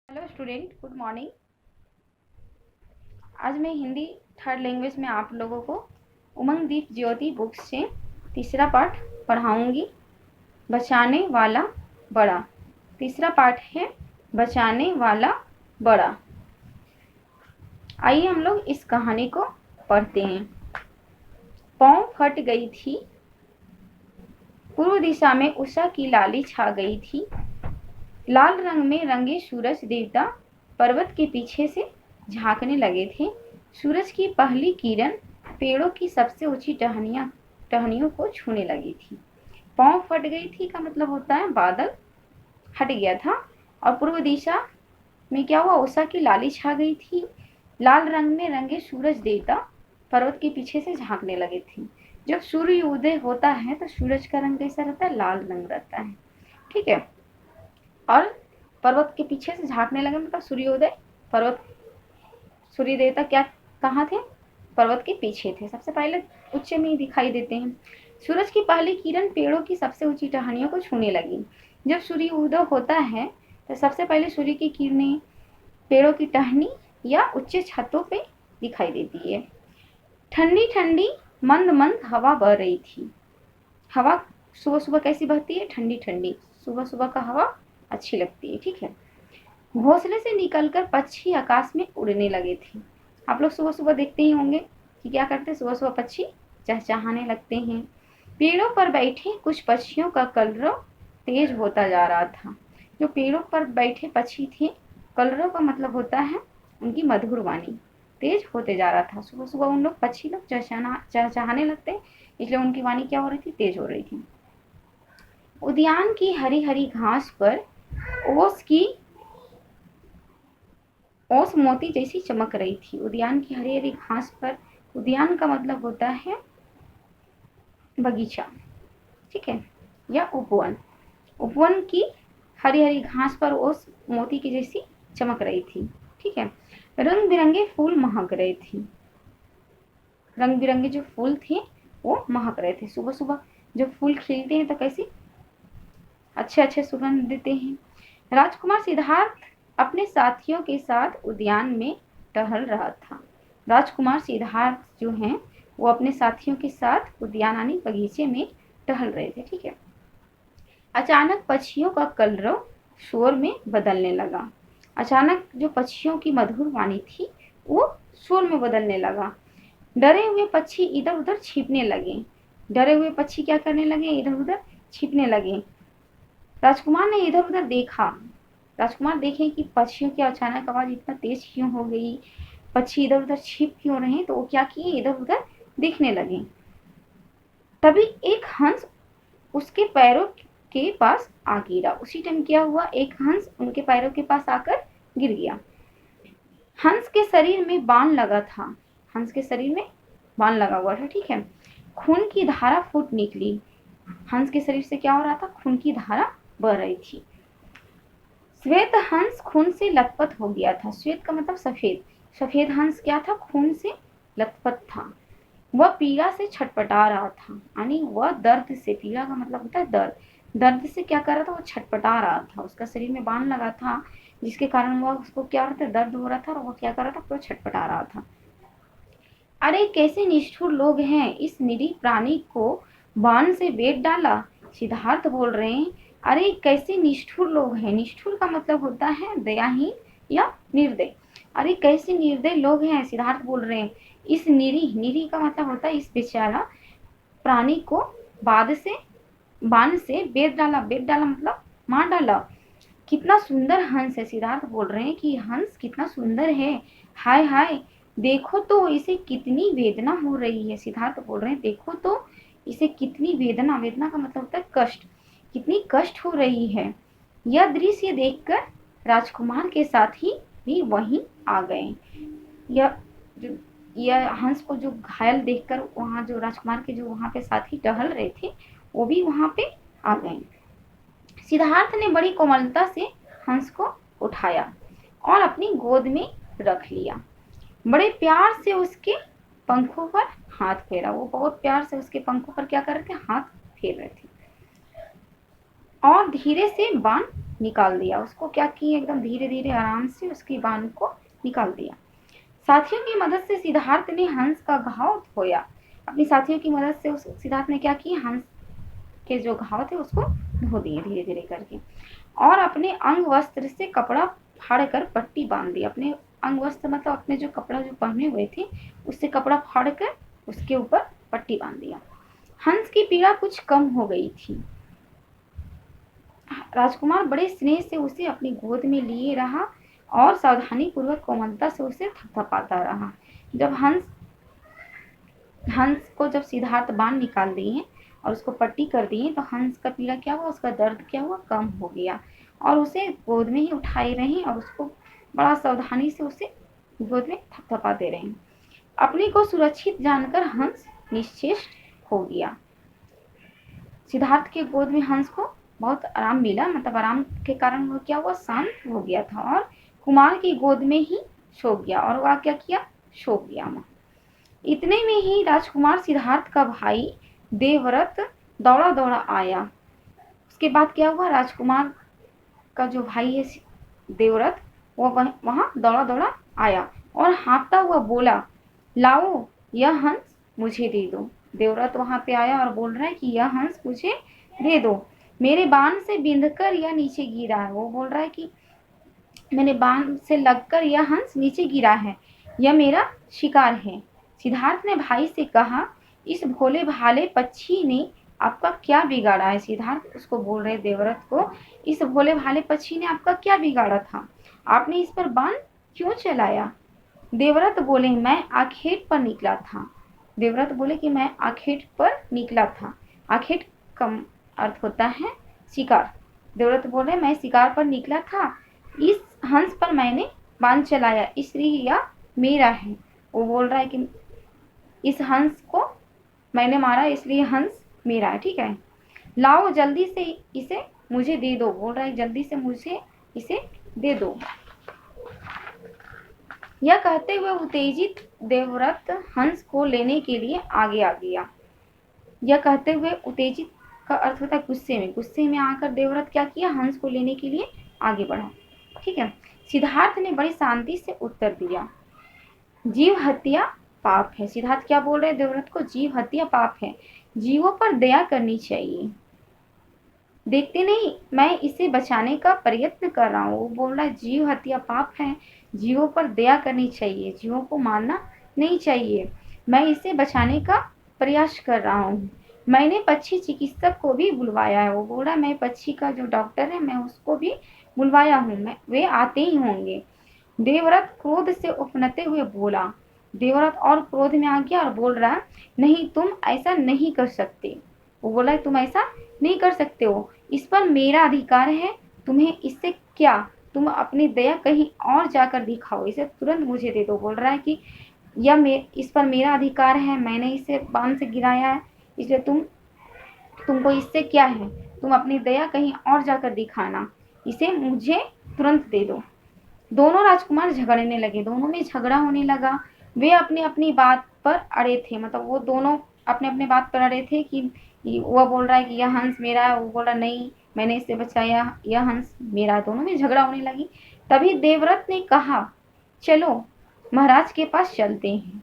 Hello student, good morning. आज मैं Hindi third language में आप लोगों को उमंग दीप ज्योति बुक से तीसरा पाठ पढ़ाऊंगी, बचाने वाला बड़ा। तीसरा पाठ है बचाने वाला बड़ा। आइए हम लोग इस कहानी को पढ़ते हैं। पाँव फट गई थी, पूर्व दिशा में उषा की लाली छा गई थी। लाल रंग में रंगे सूरज देवता पर्वत के पीछे से झांकने लगे थे। सूरज की पहली किरण पेड़ों की सबसे ऊंची टहनियों को छूने लगी थी। पाँव फट गई थी का मतलब होता है बादल हट गया था, और पूर्व दिशा में क्या हुआ, उषा की लाली छा गई थी। लाल रंग में रंगे सूरज देवता पर्वत के पीछे से झांकने लगे थे। जब सूर्य उदय होता है तो सूरज का रंग कैसा रहता है, लाल रंग रहता है। ठीक है। और पर्वत के पीछे से झांकने लगे मतलब सूर्योदय, पर्वत सूर्य देवता क्या कहाँ थे, पर्वत के पीछे थे, सबसे पहले उच्च में ही दिखाई देते हैं। सूरज की पहली किरण पेड़ों की सबसे ऊंची टहनियों को छूने लगी। जब सूर्य उदय होता है तो सबसे पहले सूर्य की किरणें पेड़ों की टहनी या उच्च छतों पे दिखाई देती है। ठंडी ठंडी मंद मंद हवा बह रही थी। हवा सुबह सुबह कैसी बहती है, ठंडी ठंडी। सुबह सुबह का हवा अच्छी लगती है। ठीक है। घोंसले से निकलकर पक्षी आकाश में उड़ने लगे थे। आप लोग सुबह सुबह देखते ही होंगे कि क्या करते हैं, सुबह सुबह पक्षी चहचहाने लगते हैं। पेड़ों पर बैठे कुछ पक्षियों का कलरव तेज होता जा रहा था। जो पेड़ों पर बैठे पक्षी थे, कलरव का मतलब होता है उनकी मधुर वाणी, तेज होते जा रहा था। सुबह सुबह उन लोग पक्षी लोग चहचहाने लगते हैं, इसलिए उनकी वाणी क्या हो रही थी, तेज हो रही थी। उद्यान की हरी हरी घास पर ओस मोती जैसी चमक रही थी। उद्यान की हरी हरी घास पर, उद्यान का मतलब होता है बगीचा। ठीक है, या उपवन। उपवन की हरी हरी घास पर ओस मोती की जैसी चमक रही थी। ठीक है। रंग बिरंगे फूल महक रहे थे। रंग बिरंगे जो फूल थे वो महक रहे थे। सुबह सुबह जब फूल खिलते हैं तो कैसी अच्छे अच्छे सुगंध देते हैं। राजकुमार सिद्धार्थ अपने साथियों के साथ उद्यान में टहल रहा था। राजकुमार सिद्धार्थ जो हैं वो अपने साथियों के साथ उद्यान यानी बगीचे में टहल रहे थे। ठीक है। अचानक पक्षियों का कलरव शोर में बदलने लगा। अचानक जो पक्षियों की मधुर वाणी थी वो शोर में बदलने लगा। डरे हुए पक्षी इधर उधर छिपने लगे। डरे हुए पक्षी क्या करने लगे, इधर उधर छिपने लगे। राजकुमार ने इधर उधर देखा। राजकुमार देखे कि पक्षियों की अचानक आवाज इतना तेज क्यों हो गई, पक्षी इधर उधर छिप क्यों रहे, तो वो क्या किए, इधर उधर देखने लगे। तभी एक हंस उसके पैरों के पास आ गिरा। उसी टाइम क्या हुआ, एक हंस उनके पैरों के पास आकर गिर गया। हंस के शरीर में बाण लगा था। हंस के शरीर में बाण लगा हुआ था। ठीक है। खून की धारा फूट निकली। हंस के शरीर से क्या हो रहा था, खून की धारा बह रही थी। श्वेत हंस खून से लथपथ हो गया था। श्वेत का मतलब सफेद। सफेद हंस क्या था, खून से लथपथ था। वह पीड़ा से छटपटा रहा था, यानी वह दर्द से, पीड़ा का मतलब होता है दर्द, दर्द से क्या कर रहा था, वो छटपटा रहा था। उसका शरीर में बाण लगा था जिसके कारण वह, उसको क्या हो रहा था, दर्द हो रहा था, और वह क्या कर रहा था, पूरा छटपटा रहा था। अरे कैसे निष्ठुर लोग हैं, इस निरीह प्राणी को बाण से बेध डाला। सिद्धार्थ बोल रहे हैं, अरे कैसे निष्ठुर लोग हैं। निष्ठुर का मतलब होता है दयाहीन या निर्दय। अरे कैसे निर्दय लोग हैं, सिद्धार्थ बोल रहे हैं, इस निरीह, निरीह का मतलब होता है इस बेचारा प्राणी को बाण से बेध डाला। बेध डाला मतलब मार डाला। कितना सुंदर हंस है। सिद्धार्थ बोल रहे हैं कि हंस कितना सुंदर है, हाय हाय देखो तो इसे कितनी वेदना हो रही है। सिद्धार्थ बोल रहे हैं देखो तो इसे कितनी वेदना, वेदना का मतलब होता है कष्ट, कितनी कष्ट हो रही है। यह दृश्य देखकर राजकुमार के साथी भी वहीं आ गए। यह हंस को जो घायल देखकर वहां जो राजकुमार के जो वहां पे साथी टहल रहे थे वो भी वहां पे आ गए। सिद्धार्थ ने बड़ी कोमलता से हंस को उठाया और अपनी गोद में रख लिया। बड़े प्यार से उसके पंखों पर हाथ फेरा। वो बहुत प्यार से उसके पंखों पर क्या कर रहे थे, हाथ फेर रहे थे। और धीरे से बाण निकाल दिया। उसको क्या किए, एकदम धीरे धीरे आराम से उसकी बांध को निकाल दिया। साथियों की मदद से सिद्धार्थ ने हंस का घाव धोया। अपनी साथियों की मदद से उस सिद्धार्थ ने क्या किया, हंस के जो घाव थे उसको धो दिए धीरे धीरे करके, और अपने अंग वस्त्र से कपड़ा फाड़ कर पट्टी बांध दी। अपने अंग वस्त्र मतलब अपने जो कपड़ा जो पहने हुए थे उससे कपड़ा फाड़ कर उसके ऊपर पट्टी बांध दिया। हंस की पीड़ा कुछ कम हो गई थी। राजकुमार बड़े स्नेह से उसे अपनी गोद में लिए रहा और सावधानी पूर्वक कोमलता से उसे थपथपाता रहा। जब हंस को जब सिद्धार्थ बांध निकाल दिए और उसको पट्टी कर दिए तो हंस का पीड़ा क्या हुआ, उसका दर्द क्या हुआ, कम हो गया, और उसे गोद में ही उठाए रहे और उसको बड़ा सावधानी से उसे गोद में थपथपाते रहे। अपने को सुरक्षित जानकर हंस निश्चेष्ट हो गया। सिद्धार्थ के गोद में हंस को बहुत आराम मिला, मतलब आराम के कारण वो क्या हुआ, शांत हो गया था और कुमार की गोद में ही सो गया, और वह क्या किया, सो गया। इतने में ही राजकुमार सिद्धार्थ का भाई देवव्रत दौड़ा दौड़ा आया। उसके बाद क्या हुआ, राजकुमार का जो भाई है देवव्रत वो वहां दौड़ा दौड़ा आया और हाँफता हुआ बोला, लाओ यह हंस मुझे दे दो। देवव्रत वहां पे आया और बोल रहा है कि यह हंस मुझे दे दो, मेरे बाण से बिंधकर यह नीचे गिरा है। वो बोल रहा है कि मेरे बाण से लगकर यह हंस नीचे गिरा है, यह मेरा शिकार है। सिद्धार्थ ने भाई से कहा, इस भोले भाले पक्षी ने आपका क्या बिगाड़ा है। सिद्धार्थ उसको बोल रहे देवव्रत को, इस भोले भाले पक्षी ने आपका क्या बिगाड़ा था, आपने इस पर बाण क्यों चलाया। देवव्रत बोले, मैं आखेट पर निकला था। देवव्रत बोले कि मैं आखेट पर निकला था। आखेट का अर्थ होता है शिकार। देवव्रत बोले, मैं शिकार पर निकला था, इस हंस पर मैंने बाण चलाया, इसलिए यह मेरा है। वो बोल रहा है कि इस हंस को मैंने मारा इसलिए हंस मेरा है, ठीक है, लाओ जल्दी से इसे मुझे दे दो। बोल रहा है जल्दी से मुझे इसे दे दो। यह कहते हुए उत्तेजित देवव्रत हंस को लेने के लिए आगे आ गया। यह कहते हुए उत्तेजित का अर्थ होता है गुस्से में, गुस्से में आकर देवव्रत क्या किया, हंस को लेने के लिए आगे बढ़ा, ठीक है। सिद्धार्थ ने बड़ी शांति से उत्तर दिया, जीव हत्या पाप है। सिद्धार्थ क्या बोल रहे हैं देवव्रत को, जीव हत्या पाप है, जीवों पर दया करनी चाहिए। देखते नहीं मैं इसे बचाने का प्रयत्न कर रहा हूँ। वो बोल रहा है जीव हत्या पाप है, जीवों पर दया करनी चाहिए, जीवों को मारना नहीं चाहिए, मैं इसे बचाने का प्रयास कर रहा हूँ। मैंने पक्षी चिकित्सक को भी बुलवाया है। वो बोल रहा है मैं पक्षी का जो डॉक्टर है मैं उसको भी बुलवाया हूँ, मैं वे आते ही होंगे। देवव्रत क्रोध से उपनते हुए बोला। देवव्रत और क्रोध में आ गया और बोल रहा, नहीं तुम ऐसा नहीं कर सकते। वो बोला तुम ऐसा नहीं कर सकते हो, इस पर मेरा अधिकार है, तुम्हें इससे क्या, तुम अपनी दया कहीं और जाकर दिखाओ, इसे तुरंत मुझे दे दो। बोल रहा है कि इस पर मेरा अधिकार है, मैंने इसे बांध से गिराया है, इसलिए तुमको इससे क्या है, तुम अपनी दया कहीं और जाकर दिखाना, इसे मुझे तुरंत दे दो। दोनों राजकुमार झगड़ने लगे, दोनों में झगड़ा होने लगा। वे अपनी अपनी बात पर अड़े थे, मतलब वो दोनों अपने अपने बात पर अड़े थे कि वह बोल रहा है कि यह हंस मेरा है, वो बोल रहा नहीं मैंने इसे बचाया, यह हंस मेरा। दोनों में झगड़ा होने लगी। तभी देवव्रत ने कहा, चलो महाराज के पास चलते हैं,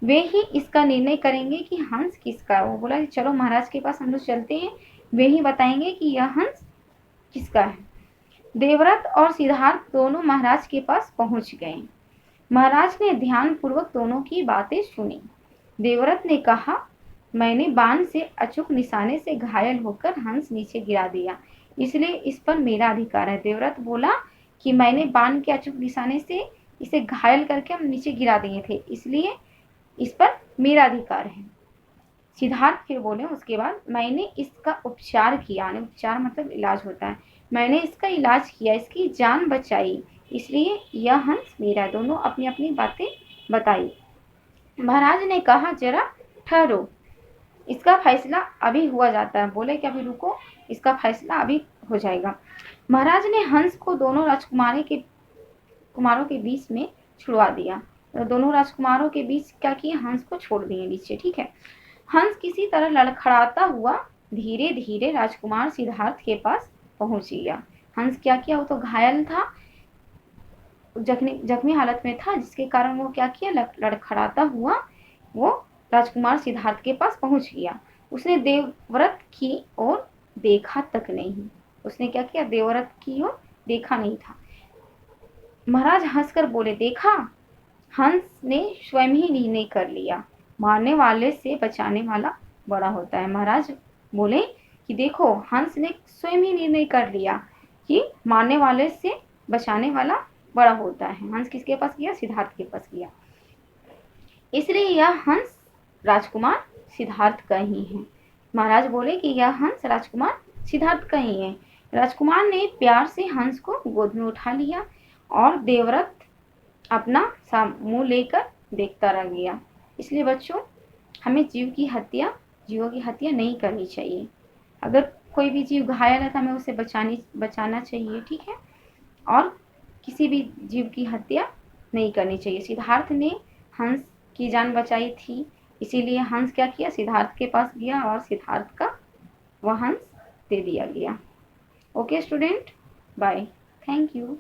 वे ही इसका निर्णय करेंगे कि हंस किसका है। वो बोला कि चलो महाराज के पास हम लोग चलते हैं, वे ही बताएंगे कि यह हंस किसका है। देवव्रत और सिद्धार्थ दोनों महाराज के पास पहुंच गए। महाराज ने ध्यान पूर्वक दोनों की बातें सुनी। देवव्रत ने कहा, मैंने बाण से अचूक निशाने से घायल होकर हंस नीचे गिरा दिया, इसलिए इस पर मेरा अधिकार है। देवव्रत बोला कि मैंने बाण के अचूक निशाने से इसे घायल करके हम नीचे गिरा दिए थे, इसलिए इस पर मेरा अधिकार है। सिद्धार्थ फिर बोले उसके बाद, मैंने इसका उपचार किया, उपचार मतलब इलाज होता है, मैंने इसका इलाज किया, इसकी जान बचाई, इसलिए यह हंस मेरा। दोनों अपनी अपनी बातें बताई। महाराज ने कहा, जरा ठहरो, इसका फैसला अभी हुआ जाता है। बोले कि अभी रुको, इसका फैसला अभी हो जाएगा। महाराज ने हंस को दोनों कुमारों के बीच में छुड़वा दिया। तो दोनों राजकुमारों के बीच क्या किया, हंस को छोड़ दिए नीचे, ठीक है। हंस किसी तरह लड़खड़ाता हुआ धीरे धीरे राजकुमार सिद्धार्थ के पास पहुंच गया। हंस क्या किया, वो तो घायल था, जख्मी हालत में था, जिसके कारण वो क्या किया, लड़खड़ाता हुआ वो राजकुमार सिद्धार्थ के पास पहुंच गया। उसने देवव्रत की ओर देखा तक नहीं, उसने क्या किया, देवव्रत की ओर देखा नहीं था। महाराज हंसकर बोले, देखा, हंस ने स्वयं ही निर्णय कर लिया, मारने वाले से बचाने वाला बड़ा होता है। महाराज बोले कि देखो, हंस ने स्वयं ही निर्णय कर लिया कि मारने वाले से बचाने वाला बड़ा होता है। हंस किसके पास गया, सिद्धार्थ के पास गया, इसलिए यह हंस राजकुमार सिद्धार्थ का ही है। महाराज बोले कि यह हंस राजकुमार सिद्धार्थ का ही है। राजकुमार ने प्यार से हंस को गोद में उठा लिया और देवव्रत अपना मुंह लेकर देखता रह गया। इसलिए बच्चों, हमें जीवों की हत्या नहीं करनी चाहिए। अगर कोई भी जीव घायल है तो हमें उसे बचाना चाहिए, ठीक है, और किसी भी जीव की हत्या नहीं करनी चाहिए। सिद्धार्थ ने हंस की जान बचाई थी, इसीलिए हंस क्या किया, सिद्धार्थ के पास गया और सिद्धार्थ का वह हंस दे दिया गया। Okay student, bye, thank you.